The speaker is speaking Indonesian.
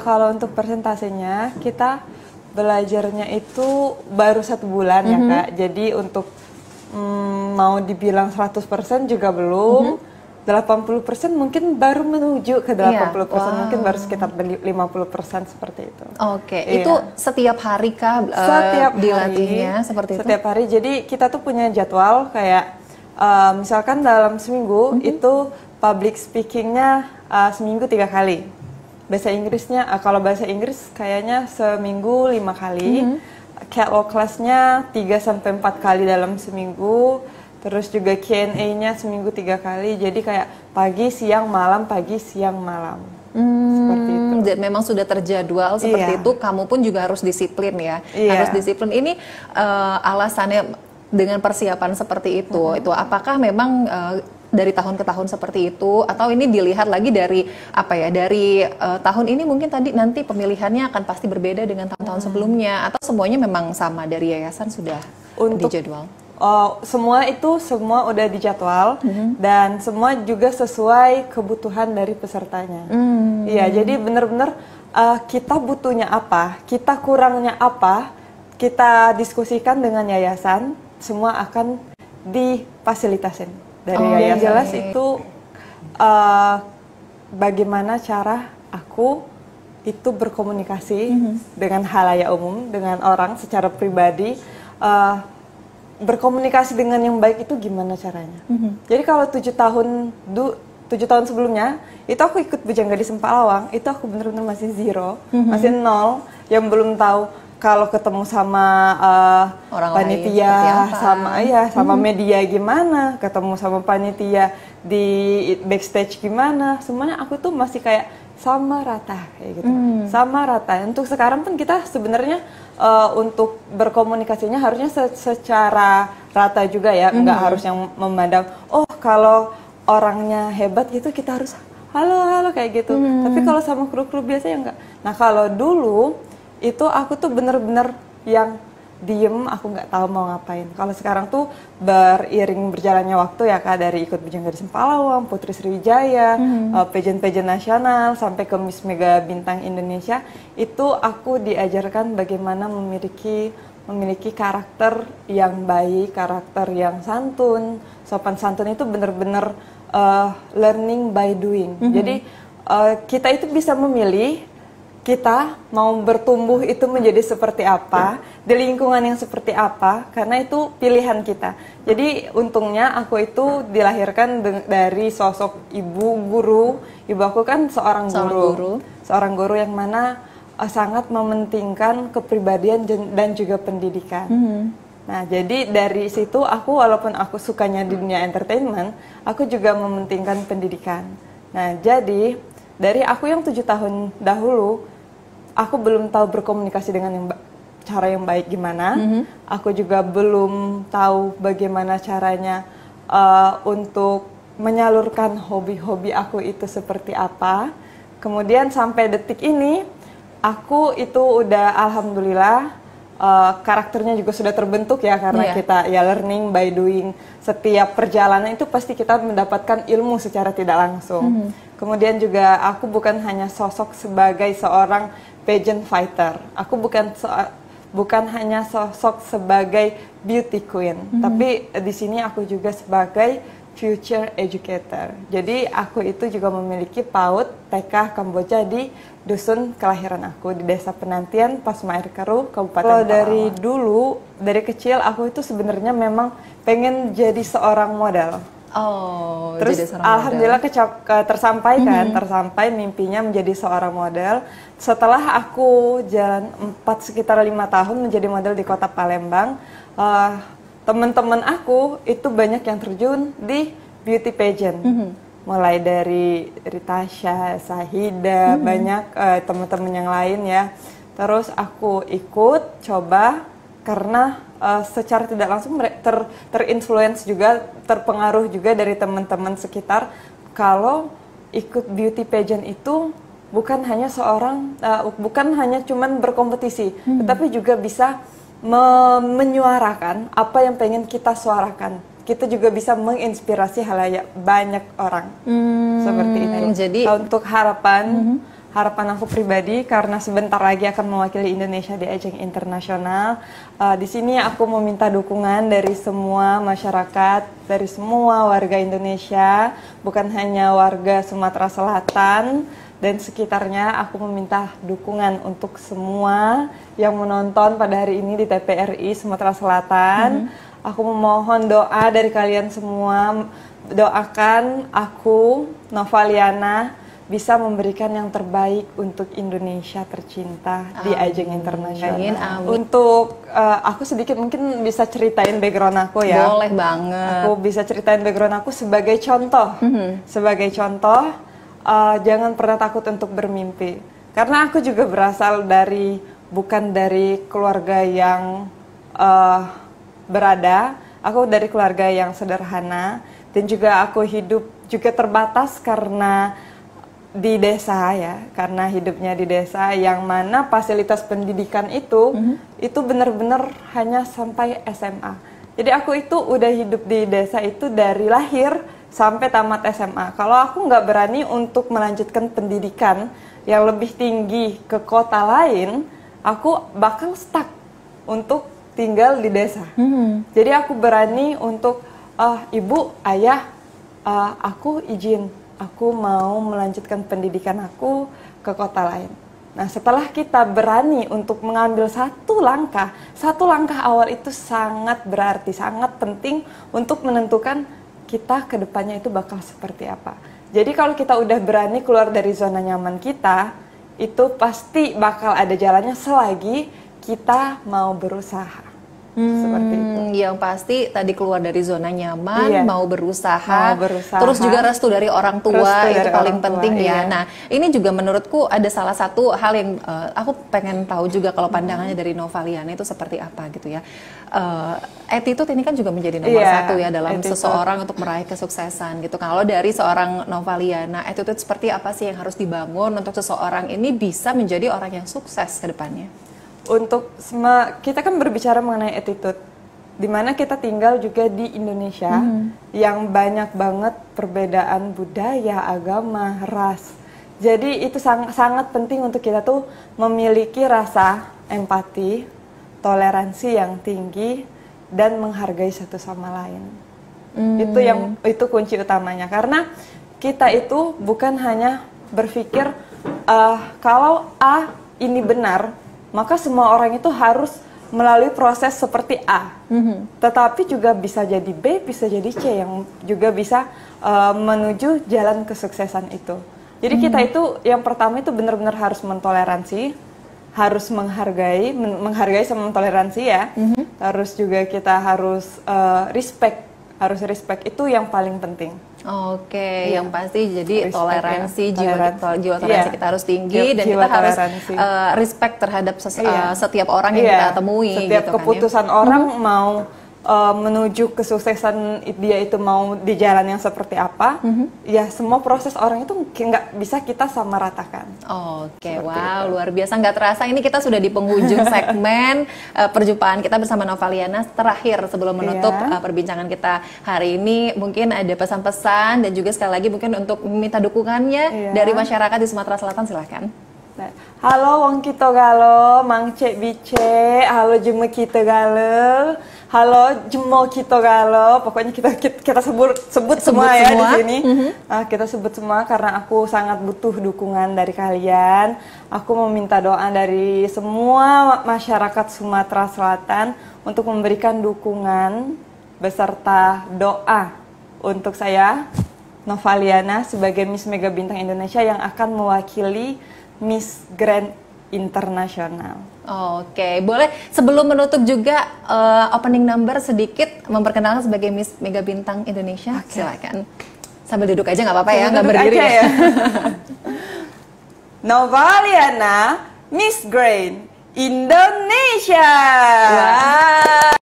Kalau untuk persentasenya kita belajarnya itu baru 1 bulan ya Kak. Jadi untuk mau dibilang 100% juga belum. 80% mungkin baru menuju ke 80%, mungkin baru sekitar 50% seperti itu. Oke, itu setiap hari kah dilatihnya seperti itu? Setiap hari, jadi kita tuh punya jadwal kayak misalkan dalam seminggu itu public speakingnya seminggu 3 kali. Bahasa Inggrisnya, kalau bahasa Inggris kayaknya seminggu 5 kali. Catwalk class-nya 3-4 kali dalam seminggu. Terus juga Q&A-nya seminggu 3 kali. Jadi kayak pagi, siang, malam, pagi, siang, malam. Seperti itu. Jadi memang sudah terjadwal seperti itu. Kamu pun juga harus disiplin ya. Harus disiplin. Ini alasannya dengan persiapan seperti itu. Itu apakah memang dari tahun ke tahun seperti itu, atau ini dilihat lagi dari apa ya? Dari tahun ini mungkin nanti pemilihannya akan pasti berbeda dengan tahun-tahun sebelumnya, atau semuanya memang sama dari yayasan sudah dijadwal? Semua udah dijadwal dan semua juga sesuai kebutuhan dari pesertanya. Iya, jadi benar-benar kita butuhnya apa, kita kurangnya apa, kita diskusikan dengan yayasan, semua akan difasilitasin dari yayasan. Jelas itu bagaimana cara aku itu berkomunikasi dengan halayak umum, dengan orang secara pribadi. Berkomunikasi dengan yang baik itu gimana caranya? Jadi kalau 7 tahun sebelumnya itu aku ikut Bujangga di Sempalawang, itu aku benar-benar masih zero, masih nol, yang belum tahu kalau ketemu sama panitia, sama media gimana, ketemu sama panitia di backstage gimana, semuanya aku tuh masih kayak sama rata kayak gitu, sama rata. Untuk sekarang pun kita sebenarnya untuk berkomunikasinya harusnya secara rata juga ya, nggak harus yang memandang kalau orangnya hebat gitu kita harus halo kayak gitu. Tapi kalau sama kru-kru biasanya enggak. Nah kalau dulu itu aku tuh bener-bener yang diem, aku nggak tahu mau ngapain. Kalau sekarang tuh beriring berjalannya waktu ya Kak, dari ikut Bujangga di Sempalawang, Putri Sriwijaya, pageant-pageant nasional, sampai ke Miss Mega Bintang Indonesia, itu aku diajarkan bagaimana memiliki karakter yang baik, karakter yang santun, sopan santun itu bener-bener learning by doing. Jadi kita itu bisa memilih kita mau bertumbuh itu menjadi seperti apa, di lingkungan yang seperti apa, karena itu pilihan kita. Jadi untungnya aku itu dilahirkan dari sosok ibu guru. Ibu aku kan seorang guru yang mana sangat mementingkan kepribadian dan juga pendidikan. Nah, jadi dari situ aku, walaupun aku sukanya di dunia entertainment, aku juga mementingkan pendidikan. Nah, jadi dari aku yang 7 tahun dahulu, aku belum tahu berkomunikasi dengan cara yang baik gimana. Aku juga belum tahu bagaimana caranya untuk menyalurkan hobi-hobi aku itu seperti apa. Kemudian sampai detik ini, aku itu udah alhamdulillah karakternya juga sudah terbentuk ya, karena kita ya learning by doing. Setiap perjalanan itu pasti kita mendapatkan ilmu secara tidak langsung. Kemudian juga aku bukan hanya sosok sebagai seorang pageant fighter. Aku bukan hanya sosok sebagai beauty queen, tapi di sini aku juga sebagai future educator. Jadi aku itu juga memiliki PAUD TK Kamboja di dusun kelahiran aku, di Desa Penantian, Pasma Air Keruh, Kabupaten Palawan. Dari dulu, dari kecil aku itu sebenarnya memang pengen jadi seorang model. Terus alhamdulillah tersampai mimpinya menjadi seorang model. Setelah aku jalan sekitar 5 tahun menjadi model di kota Palembang, teman-teman aku itu banyak yang terjun di beauty pageant. Mulai dari Tasya, Sahida, banyak teman-teman yang lain ya. Terus aku ikut coba karena secara tidak langsung terinfluence juga, terpengaruh juga dari teman-teman sekitar kalau ikut beauty pageant itu bukan hanya cuman berkompetisi, tetapi juga bisa menyuarakan apa yang pengen kita suarakan. Kita juga bisa menginspirasi halayak banyak orang seperti itu. Jadi untuk harapan harapan aku pribadi karena sebentar lagi akan mewakili Indonesia di ajang internasional. Di sini aku meminta dukungan dari semua masyarakat, dari semua warga Indonesia, bukan hanya warga Sumatera Selatan dan sekitarnya. Aku meminta dukungan untuk semua yang menonton pada hari ini di TPRI Sumatera Selatan. Aku memohon doa dari kalian semua, doakan aku, Novaliana, bisa memberikan yang terbaik untuk Indonesia tercinta di ajang internasional. Amin. Untuk aku sedikit mungkin bisa ceritain background aku ya. Boleh banget. Aku bisa ceritain background aku sebagai contoh. Sebagai contoh, jangan pernah takut untuk bermimpi. Karena aku juga berasal dari bukan dari keluarga yang berada. Aku dari keluarga yang sederhana dan juga aku hidup juga terbatas karena di desa ya, karena hidupnya di desa yang mana fasilitas pendidikan itu benar-benar hanya sampai SMA. Jadi aku itu udah hidup di desa itu dari lahir sampai tamat SMA. Kalau aku nggak berani untuk melanjutkan pendidikan yang lebih tinggi ke kota lain, aku bakal stuck untuk tinggal di desa. Jadi aku berani untuk, ibu, ayah, aku izin. Aku mau melanjutkan pendidikan aku ke kota lain. Nah, setelah kita berani untuk mengambil satu langkah awal itu sangat berarti, sangat penting untuk menentukan kita ke depannya itu bakal seperti apa. Jadi kalau kita udah berani keluar dari zona nyaman kita, itu pasti bakal ada jalannya selagi kita mau berusaha. Seperti itu. Yang pasti tadi keluar dari zona nyaman, mau berusaha, terus juga restu dari orang tua itu paling penting ya. Nah, ini juga menurutku ada salah satu hal yang aku pengen tahu juga kalau pandangannya dari Novaliana itu seperti apa gitu ya. Attitude ini kan juga menjadi nomor satu ya dalam seseorang untuk meraih kesuksesan gitu. Kalau dari seorang Novaliana, attitude seperti apa sih yang harus dibangun untuk seseorang ini bisa menjadi orang yang sukses ke depannya? Untuk kita kan berbicara mengenai attitude, di mana kita tinggal juga di Indonesia yang banyak banget perbedaan budaya, agama, ras. Jadi itu sangat penting untuk kita tuh memiliki rasa empati, toleransi yang tinggi, dan menghargai satu sama lain. Itu kunci utamanya, karena kita itu bukan hanya berpikir kalau A ini benar, maka semua orang itu harus melalui proses seperti A. Tetapi juga bisa jadi B, bisa jadi C yang juga bisa menuju jalan kesuksesan itu. Jadi kita itu yang pertama itu benar-benar harus mentoleransi, harus menghargai sama mentoleransi ya. Terus juga kita harus respect itu yang paling penting. Oke, yang pasti jadi toleransi, jiwa toleransi kita harus tinggi dan kita harus respect terhadap setiap orang yang kita temui. Setiap gitu keputusan kan, ya. orang mau menuju kesuksesan dia itu mau di jalan yang seperti apa, ya semua proses orang itu nggak bisa kita samaratakan. Oke, wow, luar biasa, nggak terasa ini kita sudah di penghujung segmen perjumpaan kita bersama Novaliana. Terakhir sebelum menutup perbincangan kita hari ini, mungkin ada pesan-pesan dan juga sekali lagi mungkin untuk meminta dukungannya dari masyarakat di Sumatera Selatan, silahkan. Halo wong kita galo, mang cek bice, halo jeme kita galo, halo jemo kita galo, pokoknya kita sebut semua ya di sini. Kita sebut semua karena aku sangat butuh dukungan dari kalian. Aku meminta doa dari semua masyarakat Sumatera Selatan untuk memberikan dukungan beserta doa untuk saya, Novaliana, sebagai Miss Mega Bintang Indonesia yang akan mewakili Miss Grand Internasional. Oke, boleh sebelum menutup juga opening number sedikit memperkenalkan sebagai Miss Mega Bintang Indonesia. Silakan. Sambil duduk aja nggak apa-apa ya, nggak berdiri ya. Novaliana, Miss Grand Indonesia. Wow.